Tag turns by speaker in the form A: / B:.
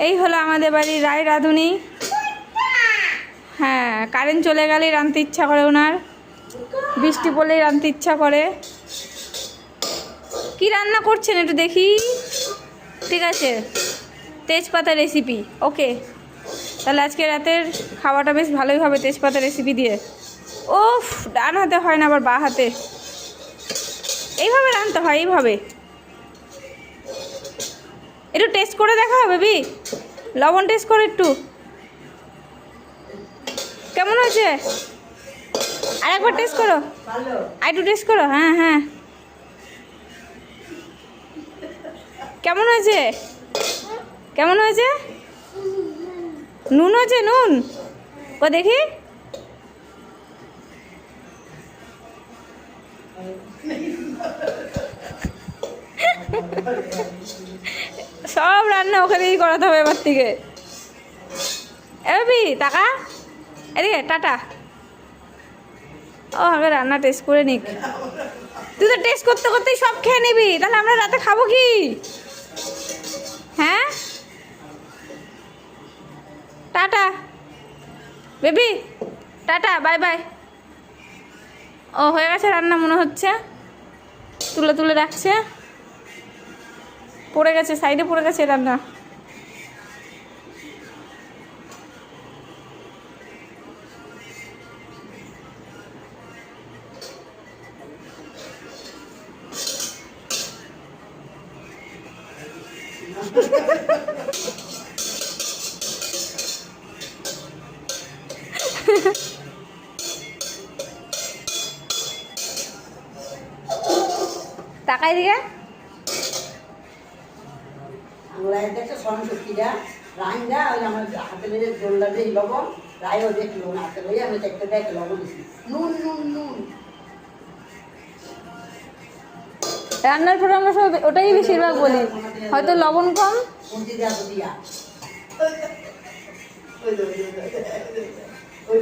A: এই হলো আমাদের বাড়ির রায় রাঁধুনি। হ্যাঁ, কারেন্ট চলে গেলেই রাঁধতে ইচ্ছা করে ওনার, বৃষ্টি পড়লেই রাঁধতে ইচ্ছা করে। কি রান্না করছেন একটু দেখি? ঠিক আছে, তেজপাতা রেসিপি। ওকে, তাহলে আজকে রাতের খাওয়াটা বেশ ভালোই হবে তেজপাতা রেসিপি দিয়ে। ওফ, ডান হাতে হয় না, আবার বাঁ হাতে। এইভাবে রাঁধতে হয়, এইভাবে। একটু টেস্ট করে দেখা বেবি, লবণ টেস্ট করে একটু কেমন হয়েছে। আর একবার টেস্ট করো, আর একটু টেস্ট করো। হ্যাঁ হ্যাঁ, কেমন হয়েছে? কেমন হয়েছে? নুন হয়েছে? নুন ও দেখি। সব রান্না ওখানেই করাতে হবে এবার থেকে। এবি টাকা এদিকে, টাটা। ও আগে রান্না টেস্ট করে নিক। তুই তো টেস্ট করতে করতেই সব খেয়ে নিবি, তাহলে আমরা রাতে খাবো কি? হ্যাঁ, tata baby, tata, bye bye. ও হয়ে গেছে রান্না মনে হচ্ছে, তুলে তুলে রাখছে। পড়ে গেছে, সাইডে পড়ে গেছে রান্না। তাকাই দিকে।
B: দেখছো স্মরণশক্তিটা রাইনটা ওই আমার হাতে লেগে জোরলা দিয়ে লবণ রায়ও দেখলো না, হাতে লইয়া আমি দেখতে দেখ লবণ দিছি, নুন নুন নুন।
A: রান্নার পর আমরা সব ওটাই বেশিরভাগ বলি, হয়তো লবণ কম।
B: মুন্দি দেওয়া তো দিয়া ওই